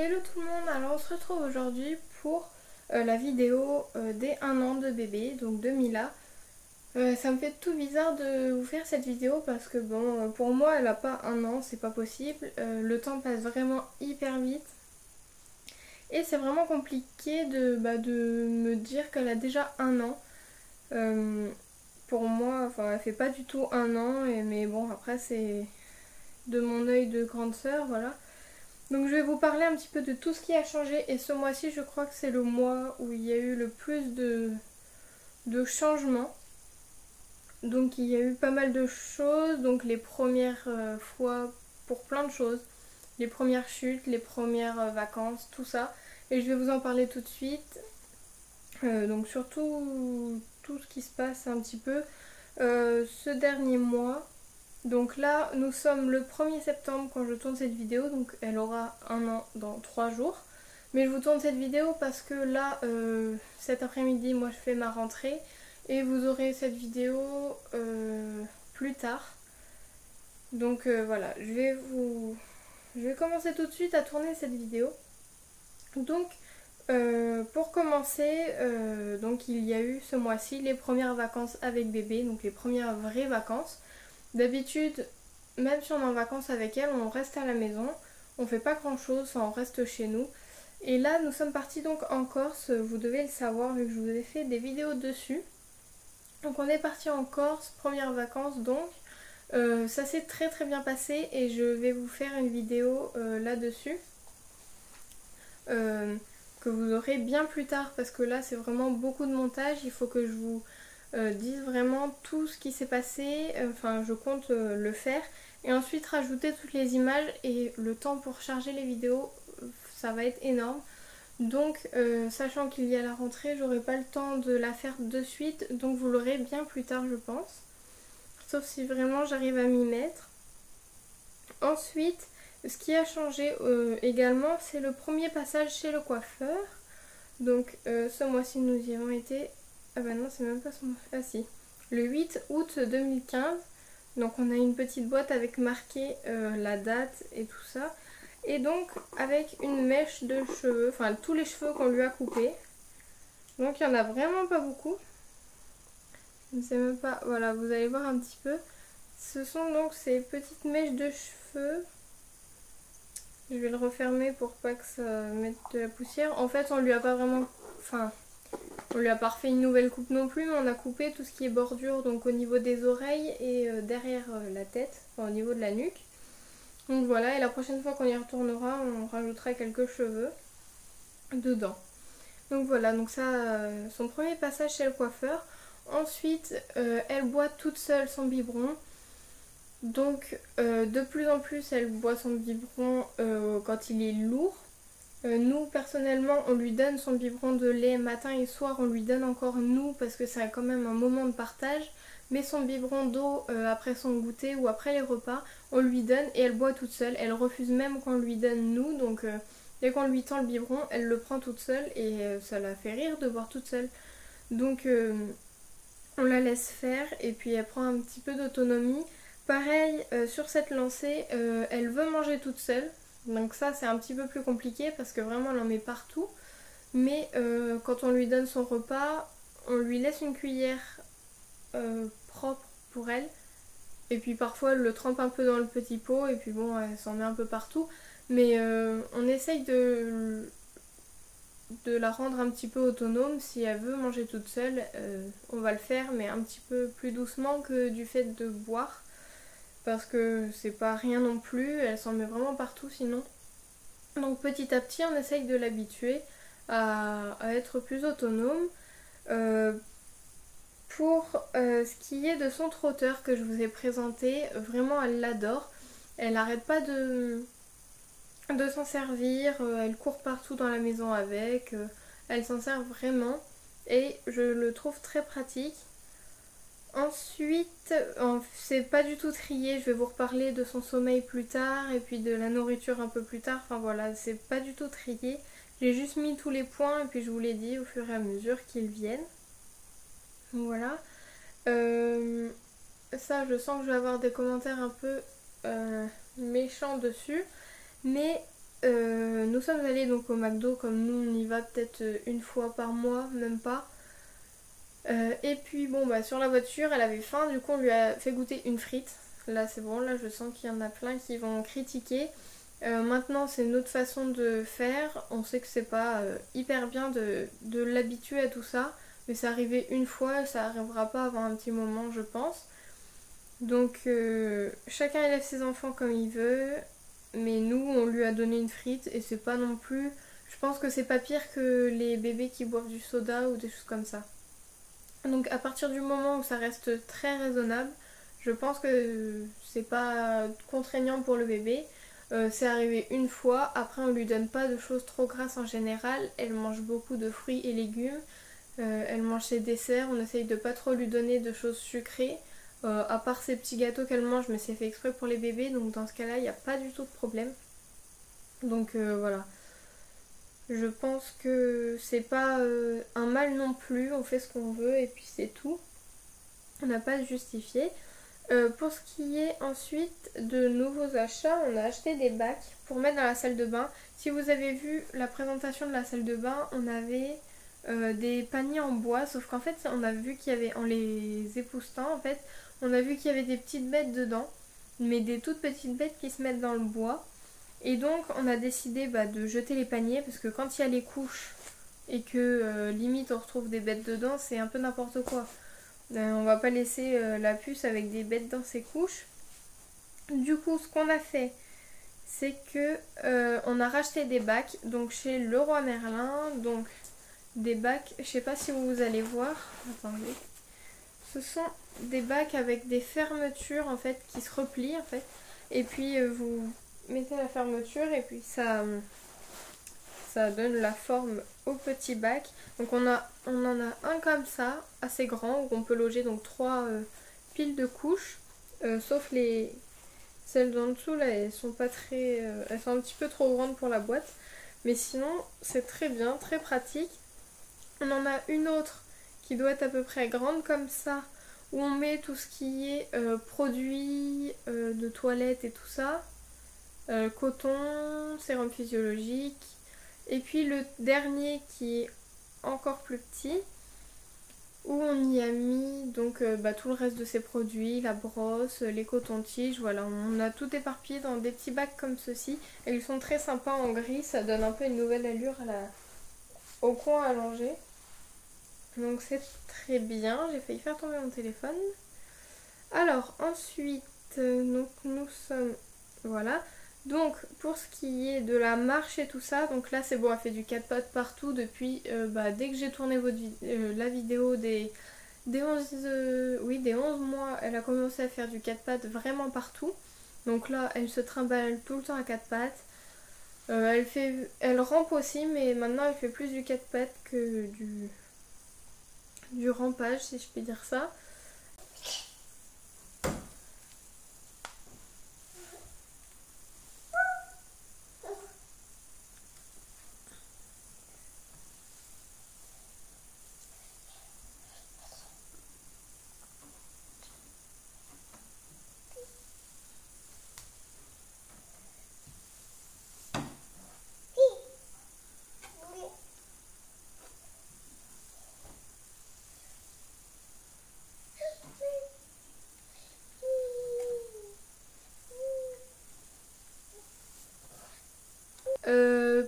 Hello tout le monde, alors on se retrouve aujourd'hui pour la vidéo des 1 an de bébé, donc de Mila. Ça me fait tout bizarre de vous faire cette vidéo parce que bon, pour moi elle a pas 1 an, c'est pas possible. Le temps passe vraiment hyper vite. Et c'est vraiment compliqué de me dire qu'elle a déjà 1 an. Pour moi, enfin elle fait pas du tout 1 an, mais bon après c'est de mon œil de grande sœur, voilà. Donc je vais vous parler un petit peu de tout ce qui a changé et ce mois-ci je crois que c'est le mois où il y a eu le plus de changements. Donc il y a eu pas mal de choses, donc les premières fois pour plein de choses. Les premières chutes, les premières vacances, tout ça. Et je vais vous en parler tout de suite. Donc surtout tout ce qui se passe un petit peu ce dernier mois. Donc là, nous sommes le 1er septembre quand je tourne cette vidéo, donc elle aura 1 an dans 3 jours. Mais je vous tourne cette vidéo parce que là, cet après-midi, moi je fais ma rentrée et vous aurez cette vidéo plus tard. Donc voilà, je vais commencer tout de suite à tourner cette vidéo. Donc pour commencer, donc il y a eu ce mois-ci les premières vacances avec bébé, donc les premières vraies vacances. D'habitude, même si on est en vacances avec elle, on reste à la maison, on fait pas grand chose, enfin on reste chez nous. Et là, nous sommes partis donc en Corse, vous devez le savoir vu que je vous ai fait des vidéos dessus. Donc on est parti en Corse, premières vacances donc. Ça s'est très très bien passé et je vais vous faire une vidéo là-dessus. Que vous aurez bien plus tard parce que là c'est vraiment beaucoup de montage, il faut que je vous dise vraiment tout ce qui s'est passé, enfin je compte le faire et ensuite rajouter toutes les images et le temps pour charger les vidéos ça va être énorme. Donc sachant qu'il y a la rentrée, j'aurai pas le temps de la faire de suite, donc vous l'aurez bien plus tard je pense, sauf si vraiment j'arrive à m'y mettre. Ensuite, ce qui a changé également, c'est le premier passage chez le coiffeur. Donc ce mois-ci nous y avons été, ah bah non c'est même pas ce mois, ah si, le 8 août 2015. Donc on a une petite boîte avec marqué la date et tout ça. Et donc avec une mèche de cheveux, enfin tous les cheveux qu'on lui a coupés. Donc il y en a vraiment pas beaucoup. Je ne sais même pas, voilà vous allez voir un petit peu. Ce sont donc ces petites mèches de cheveux. Je vais le refermer pour pas que ça mette de la poussière. En fait on lui a pas vraiment, enfin on lui a pas refait une nouvelle coupe non plus, mais on a coupé tout ce qui est bordure, donc au niveau des oreilles et derrière la tête, enfin au niveau de la nuque. Donc voilà, et la prochaine fois qu'on y retournera, on rajoutera quelques cheveux dedans. Donc voilà, donc ça, son premier passage chez le coiffeur. Ensuite, elle boit toute seule son biberon. Donc de plus en plus, elle boit son biberon quand il est lourd. Nous personnellement on lui donne son biberon de lait matin et soir, on lui donne encore nous parce que c'est quand même un moment de partage, mais son biberon d'eau après son goûter ou après les repas on lui donne et elle boit toute seule, elle refuse même qu'on lui donne nous, donc dès qu'on lui tend le biberon elle le prend toute seule et ça la fait rire de boire toute seule, donc on la laisse faire et puis elle prend un petit peu d'autonomie. Pareil sur cette lancée, elle veut manger toute seule. Donc ça c'est un petit peu plus compliqué parce que vraiment elle en met partout. Mais quand on lui donne son repas, on lui laisse une cuillère propre pour elle. Et puis parfois elle le trempe un peu dans le petit pot et puis bon elle s'en met un peu partout. Mais on essaye de la rendre un petit peu autonome. Si elle veut manger toute seule, on va le faire mais un petit peu plus doucement que du fait de boire. Parce que c'est pas rien non plus, elle s'en met vraiment partout sinon. Donc petit à petit on essaye de l'habituer à être plus autonome. Pour ce qui est de son trotteur que je vous ai présenté, vraiment elle l'adore. Elle n'arrête pas de s'en servir, elle court partout dans la maison avec, elle s'en sert vraiment et je le trouve très pratique. Ensuite, c'est pas du tout trié, je vais vous reparler de son sommeil plus tard et puis de la nourriture un peu plus tard, enfin voilà, c'est pas du tout trié. J'ai juste mis tous les points et puis je vous l'ai dit au fur et à mesure qu'ils viennent. Donc voilà. Ça, je sens que je vais avoir des commentaires un peu méchants dessus, mais nous nous sommes allés donc au McDo comme nous on y va peut-être une fois par mois, même pas. Et puis bon bah sur la voiture elle avait faim, du coup on lui a fait goûter une frite. Là c'est bon, là je sens qu'il y en a plein qui vont critiquer. Maintenant c'est une autre façon de faire, on sait que c'est pas hyper bien de l'habituer à tout ça, mais c'est arrivé une fois, ça arrivera pas avant un petit moment je pense. Donc chacun élève ses enfants comme il veut, mais nous on lui a donné une frite et c'est pas non plus... Je pense que c'est pas pire que les bébés qui boivent du soda ou des choses comme ça. Donc à partir du moment où ça reste très raisonnable, je pense que c'est pas contraignant pour le bébé. C'est arrivé une fois, après on lui donne pas de choses trop grasses en général, elle mange beaucoup de fruits et légumes, elle mange ses desserts, on essaye de pas trop lui donner de choses sucrées, à part ces petits gâteaux qu'elle mange, mais c'est fait exprès pour les bébés, donc dans ce cas là il n'y a pas du tout de problème. Donc voilà. Je pense que c'est pas un mal non plus, on fait ce qu'on veut et puis c'est tout. On n'a pas à se justifier. Pour ce qui est ensuite de nouveaux achats, on a acheté des bacs pour mettre dans la salle de bain. Si vous avez vu la présentation de la salle de bain, on avait des paniers en bois, sauf qu'en fait on a vu qu'il y avait, en les époustant en fait, on a vu qu'il y avait des petites bêtes dedans, mais des toutes petites bêtes qui se mettent dans le bois. Et donc on a décidé de jeter les paniers parce que quand il y a les couches et que limite on retrouve des bêtes dedans, c'est un peu n'importe quoi. On va pas laisser la puce avec des bêtes dans ses couches. Du coup ce qu'on a fait, c'est que on a racheté des bacs donc chez Leroy Merlin, donc des bacs, je sais pas si vous allez voir, attendez. Ce sont des bacs avec des fermetures en fait qui se replient en fait. Et puis vous mettez la fermeture et puis ça donne la forme au petit bac. Donc on en a un comme ça, assez grand, où on peut loger donc 3 piles de couches. Sauf celles d'en dessous là, elles sont pas très. Elles sont un petit peu trop grandes pour la boîte. Mais sinon c'est très bien, très pratique. On en a une autre qui doit être à peu près grande comme ça, où on met tout ce qui est produits de toilette et tout ça. Coton, sérum physiologique. Et puis le dernier qui est encore plus petit, où on y a mis donc tout le reste de ces produits, la brosse, les cotons-tiges, voilà, on a tout éparpillé dans des petits bacs comme ceci. Et ils sont très sympas en gris, ça donne un peu une nouvelle allure au coin allongé. Donc c'est très bien, j'ai failli faire tomber mon téléphone. Alors ensuite, donc nous sommes... Voilà. Donc pour ce qui est de la marche et tout ça, donc là c'est bon, elle fait du 4 pattes partout depuis dès que j'ai tourné la vidéo des 11 mois, elle a commencé à faire du 4 pattes vraiment partout. Donc là elle se trimballe tout le temps à 4 pattes. Elle rampe aussi, mais maintenant elle fait plus du 4 pattes que du rampage, si je peux dire ça.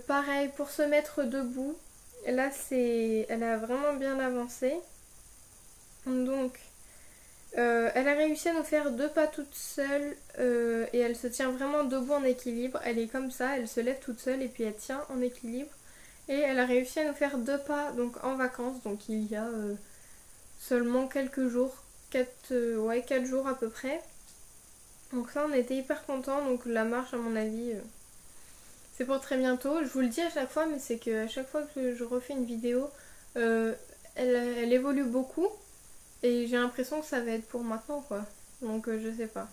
Pareil pour se mettre debout, là elle a vraiment bien avancé. Donc elle a réussi à nous faire 2 pas toute seule et elle se tient vraiment debout en équilibre. Elle est comme ça, elle se lève toute seule et puis elle tient en équilibre. Et elle a réussi à nous faire 2 pas donc en vacances, donc il y a seulement quelques jours, 4 jours à peu près. Donc ça on était hyper contents, donc la marche à mon avis... c'est pour très bientôt. Je vous le dis à chaque fois, mais c'est qu'à chaque fois que je refais une vidéo, elle évolue beaucoup. Et j'ai l'impression que ça va être pour maintenant, quoi. Donc je sais pas.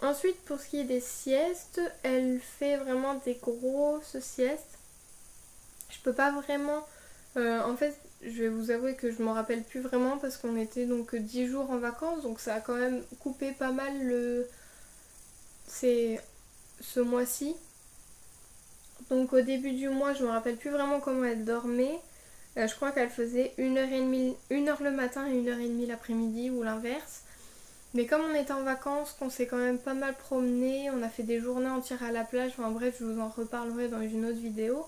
Ensuite, pour ce qui est des siestes, elle fait vraiment des grosses siestes. Je peux pas vraiment... en fait, je vais vous avouer que je m'en rappelle plus vraiment parce qu'on était donc 10 jours en vacances. Donc ça a quand même coupé pas mal ce mois-ci. Donc au début du mois, je me rappelle plus vraiment comment elle dormait. Je crois qu'elle faisait 1h30, 1h le matin et 1h30 l'après-midi ou l'inverse. Mais comme on était en vacances, qu'on s'est quand même pas mal promené, on a fait des journées entières à la plage, enfin bref, je vous en reparlerai dans une autre vidéo.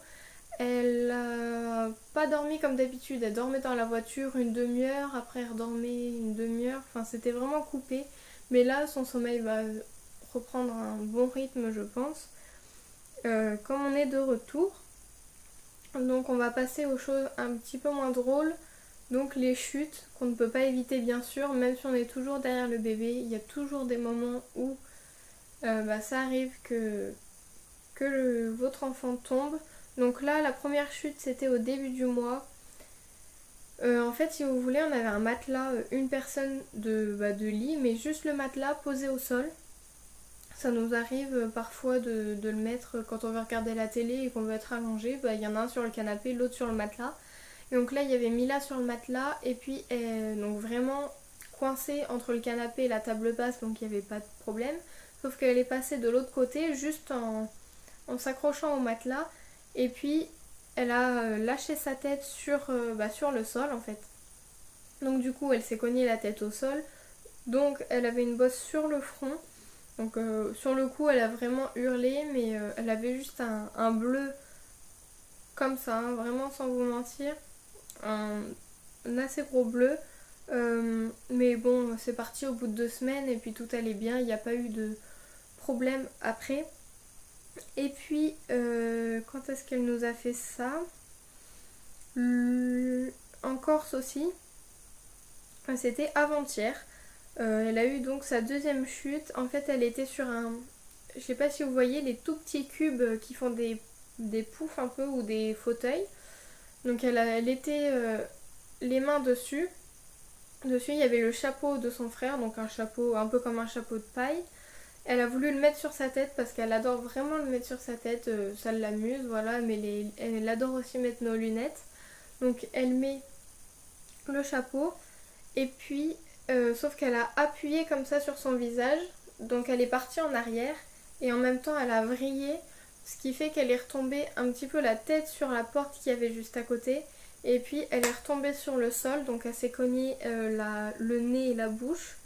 Elle a pas dormi comme d'habitude, elle dormait dans la voiture une demi-heure, après elle redormait une demi-heure, enfin c'était vraiment coupé. Mais là, son sommeil va reprendre un bon rythme, je pense. Comme on est de retour, donc on va passer aux choses un petit peu moins drôles. Donc les chutes qu'on ne peut pas éviter bien sûr, même si on est toujours derrière le bébé, il y a toujours des moments où ça arrive que votre enfant tombe. Donc là la première chute c'était au début du mois. En fait si vous voulez on avait un matelas, une personne de lit, mais juste le matelas posé au sol. Ça nous arrive parfois de le mettre quand on veut regarder la télé et qu'on veut être allongé. Il y en a un sur le canapé, l'autre sur le matelas. Et donc là, il y avait Mila sur le matelas et puis donc vraiment coincée entre le canapé et la table basse, donc il n'y avait pas de problème. Sauf qu'elle est passée de l'autre côté juste en s'accrochant au matelas. Et puis elle a lâché sa tête sur le sol en fait. Donc du coup, elle s'est cognée la tête au sol. Donc elle avait une bosse sur le front. Donc sur le coup elle a vraiment hurlé, mais elle avait juste un bleu comme ça, hein, vraiment sans vous mentir, un assez gros bleu. Mais bon c'est parti au bout de 2 semaines et puis tout allait bien, il n'y a pas eu de problème après. Et puis quand est-ce qu'elle nous a fait ça? En Corse aussi, c'était avant-hier. Elle a eu donc sa deuxième chute. En fait, elle était sur un... Je sais pas si vous voyez les tout petits cubes qui font des poufs un peu ou des fauteuils. Donc elle était les mains dessus. Dessus, il y avait le chapeau de son frère, donc un chapeau un peu comme un chapeau de paille. Elle a voulu le mettre sur sa tête parce qu'elle adore vraiment le mettre sur sa tête. Ça l'amuse, voilà. Mais elle adore aussi mettre nos lunettes. Donc elle met le chapeau et puis... sauf qu'elle a appuyé comme ça sur son visage, donc elle est partie en arrière et en même temps elle a vrillé, ce qui fait qu'elle est retombée un petit peu la tête sur la porte qu'il y avait juste à côté et puis elle est retombée sur le sol, donc elle s'est cognée le nez et la bouche.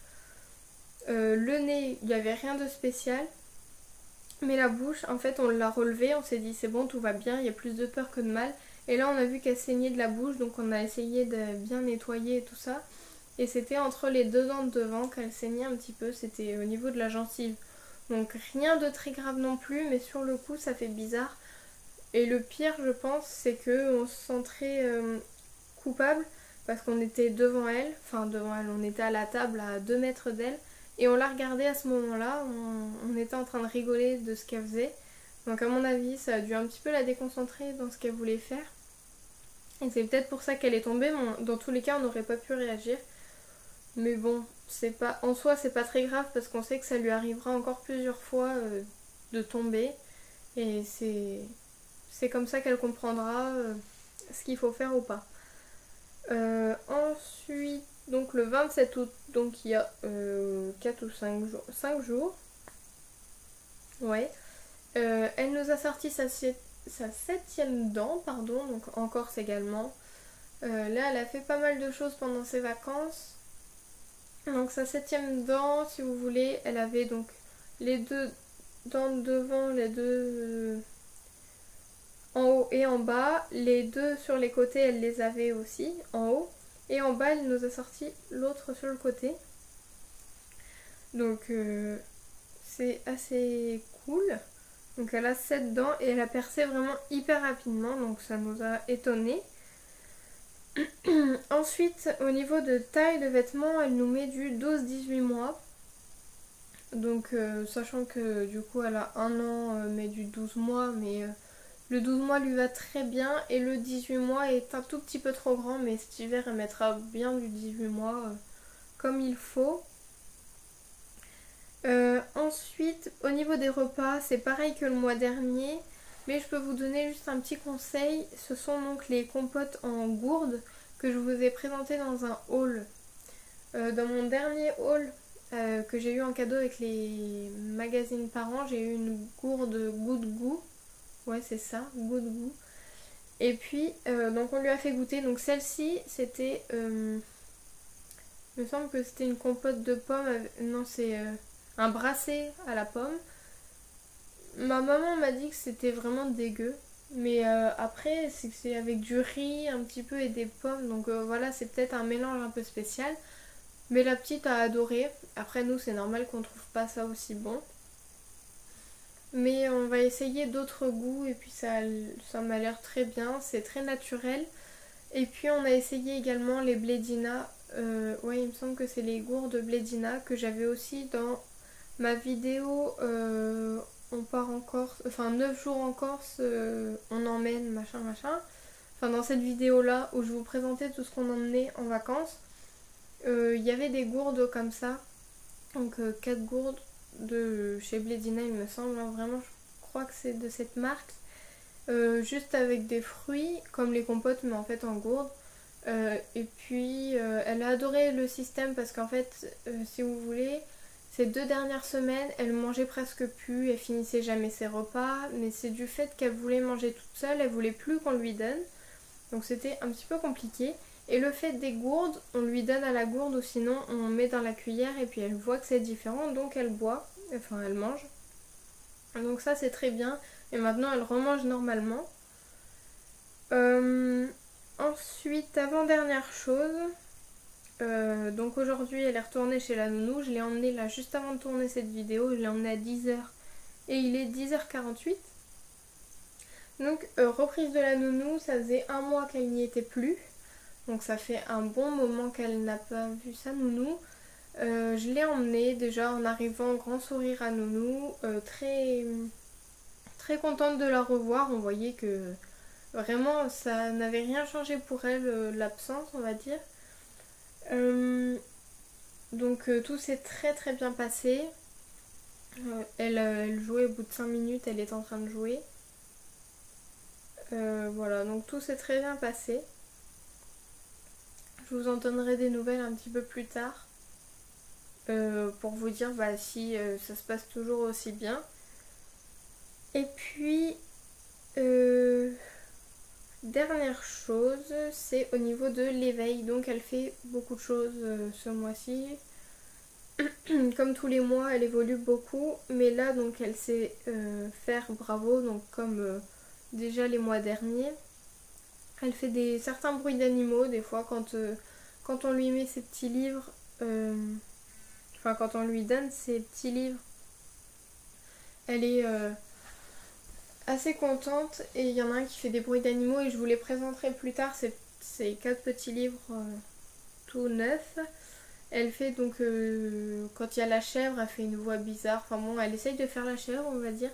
Le nez, il n'y avait rien de spécial, mais la bouche, en fait on l'a relevée, on s'est dit c'est bon, tout va bien, il y a plus de peur que de mal, et là on a vu qu'elle saignait de la bouche, donc on a essayé de bien nettoyer et tout ça. Et c'était entre les deux dents de devant qu'elle saignait un petit peu, c'était au niveau de la gencive. Donc rien de très grave non plus, mais sur le coup ça fait bizarre. Et le pire je pense c'est qu'on se sent très coupable parce qu'on était devant elle, on était à la table à 2 mètres d'elle. Et on la regardait à ce moment-là, on était en train de rigoler de ce qu'elle faisait. Donc à mon avis ça a dû un petit peu la déconcentrer dans ce qu'elle voulait faire. Et c'est peut-être pour ça qu'elle est tombée, mais dans tous les cas on n'aurait pas pu réagir. Mais bon, en soi c'est pas très grave parce qu'on sait que ça lui arrivera encore plusieurs fois de tomber. Et c'est comme ça qu'elle comprendra ce qu'il faut faire ou pas. Ensuite, donc le 27 août, donc il y a 4 ou 5 jours. 5 jours. Ouais. Elle nous a sorti sa 7e dent, pardon, donc en Corse également. Là elle a fait pas mal de choses pendant ses vacances. Donc sa 7e dent, si vous voulez, elle avait donc les 2 dents de devant, les 2 en haut et en bas. Les 2 sur les côtés, elle les avait aussi en haut. Et en bas, elle nous a sorti l'autre sur le côté. Donc c'est assez cool. Donc elle a 7 dents et elle a percé vraiment hyper rapidement, donc ça nous a étonnés. Ensuite, au niveau de taille de vêtements, elle nous met du 12-18 mois. Donc sachant que du coup elle a 1 an mais du 12 mois, mais le 12 mois lui va très bien et le 18 mois est un tout petit peu trop grand, mais cet hiver elle mettra bien du 18 mois comme il faut. Ensuite, au niveau des repas, c'est pareil que le mois dernier, mais je peux vous donner juste un petit conseil. Ce sont donc les compotes en gourde que je vous ai présentées dans un haul. Dans mon dernier haul que j'ai eu en cadeau avec les magazines parents, j'ai eu une gourde goût de goût. Ouais, c'est ça, goût de goût. Et puis, donc on lui a fait goûter. Donc celle-ci, c'était... il me semble que c'était une compote de pommes. Non, c'est un brassé à la pomme. Ma maman m'a dit que c'était vraiment dégueu. Mais après, c'est que c'est avec du riz un petit peu et des pommes. Donc voilà, c'est peut-être un mélange un peu spécial. Mais la petite a adoré. Après, nous, c'est normal qu'on trouve pas ça aussi bon. Mais on va essayer d'autres goûts et puis ça m'a l'air très bien. C'est très naturel. Et puis on a essayé également les blédina. Ouais, il me semble que c'est les gourdes blédina que j'avais aussi dans ma vidéo on part en Corse, enfin 9 jours en Corse, on emmène machin machin. Enfin dans cette vidéo là où je vous présentais tout ce qu'on emmenait en vacances, il y avait des gourdes comme ça. Donc 4 gourdes de chez Blédina il me semble, hein. Vraiment je crois que c'est de cette marque. Juste avec des fruits comme les compotes mais en fait en gourde. Et puis elle a adoré le système parce qu'en fait si vous voulez ces 2 dernières semaines elle mangeait presque plus, elle finissait jamais ses repas, mais c'est du fait qu'elle voulait manger toute seule, elle voulait plus qu'on lui donne, donc c'était un petit peu compliqué. Et le fait des gourdes, on lui donne à la gourde ou sinon on met dans la cuillère et puis elle voit que c'est différent donc elle boit, enfin elle mange. Donc ça c'est très bien. Et maintenant elle remange normalement. Ensuite, avant-dernière chose, donc aujourd'hui elle est retournée chez la nounou. Je l'ai emmenée là juste avant de tourner cette vidéo. Je l'ai emmenée à 10h et il est 10h48. Donc reprise de la nounou, ça faisait un mois qu'elle n'y était plus. Donc ça fait un bon moment qu'elle n'a pas vu sa nounou. Je l'ai emmenée déjà en arrivant, grand sourire à nounou, très... très contente de la revoir. On voyait que vraiment ça n'avait rien changé pour elle, l'absence on va dire. Donc tout s'est très très bien passé. Elle jouait au bout de 5 minutes, elle est en train de jouer. Voilà, donc tout s'est très bien passé. Je vous en donnerai des nouvelles un petit peu plus tard. Pour vous dire si ça se passe toujours aussi bien. Et puis dernière chose, c'est au niveau de l'éveil. Donc elle fait beaucoup de choses ce mois-ci. Comme tous les mois, elle évolue beaucoup. Mais là, donc elle sait faire bravo, donc comme déjà les mois derniers. Elle fait certains bruits d'animaux, des fois quand on lui met ses petits livres. Enfin, quand on lui donne ses petits livres, elle est assez contente. Et il y en a un qui fait des bruits d'animaux et je vous les présenterai plus tard. C'est 4 petits livres tout neufs. Elle fait donc, quand il y a la chèvre, elle fait une voix bizarre. Enfin bon, elle essaye de faire la chèvre, on va dire.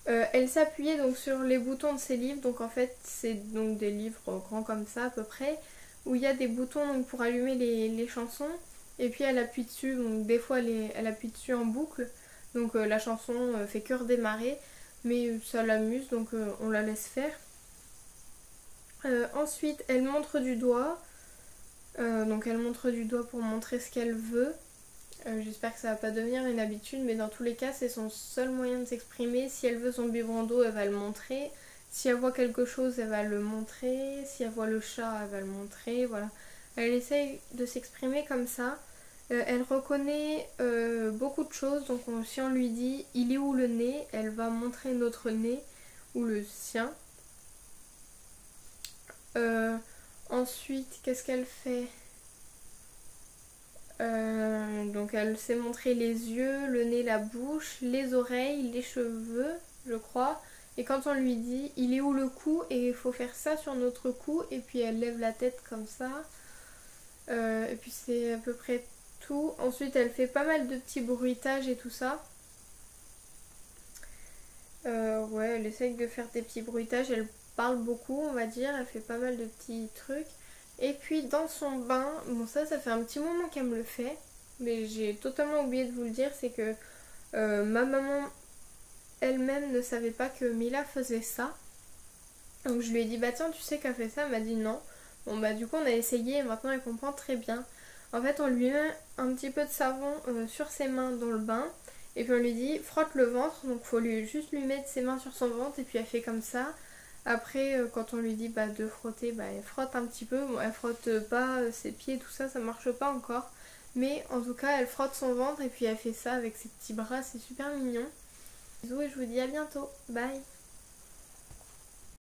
Elle s'appuyait donc sur les boutons de ses livres. Donc en fait, c'est donc des livres grands comme ça à peu près, où il y a des boutons donc, pour allumer les chansons. Et puis elle appuie dessus, donc des fois elle appuie dessus en boucle. Donc la chanson fait que redémarrer, mais ça l'amuse, donc on la laisse faire. Ensuite, elle montre du doigt. Donc elle montre du doigt pour montrer ce qu'elle veut. J'espère que ça va pas devenir une habitude, mais dans tous les cas, c'est son seul moyen de s'exprimer. Si elle veut son biberon d'eau, elle va le montrer. Si elle voit quelque chose, elle va le montrer. Si elle voit le chat, elle va le montrer. Voilà. Elle essaye de s'exprimer comme ça. Elle reconnaît beaucoup de choses. Donc si on lui dit « il est où le nez ?», elle va montrer notre nez ou le sien. Ensuite, qu'est-ce qu'elle fait ? Donc elle sait montrer les yeux, le nez, la bouche, les oreilles, les cheveux, je crois. Et quand on lui dit « il est où le cou ?» et il faut faire ça sur notre cou, et puis elle lève la tête comme ça. Et puis c'est à peu près tout. Ensuite elle fait pas mal de petits bruitages et tout ça. Ouais, elle essaye de faire des petits bruitages, elle parle beaucoup on va dire, elle fait pas mal de petits trucs. Et puis dans son bain, bon ça fait un petit moment qu'elle me le fait, mais j'ai totalement oublié de vous le dire, c'est que ma maman elle-même ne savait pas que Mila faisait ça. Donc je lui ai dit bah tiens tu sais qu'elle fait ça, elle m'a dit non. Bon bah du coup on a essayé et maintenant elle comprend très bien. En fait on lui met un petit peu de savon sur ses mains dans le bain Et puis on lui dit frotte le ventre, donc faut juste lui mettre ses mains sur son ventre et puis elle fait comme ça. Après quand on lui dit de frotter, elle frotte un petit peu, bon elle frotte pas ses pieds, tout ça, ça marche pas encore. Mais en tout cas elle frotte son ventre et puis elle fait ça avec ses petits bras, c'est super mignon. Bisous et je vous dis à bientôt, bye.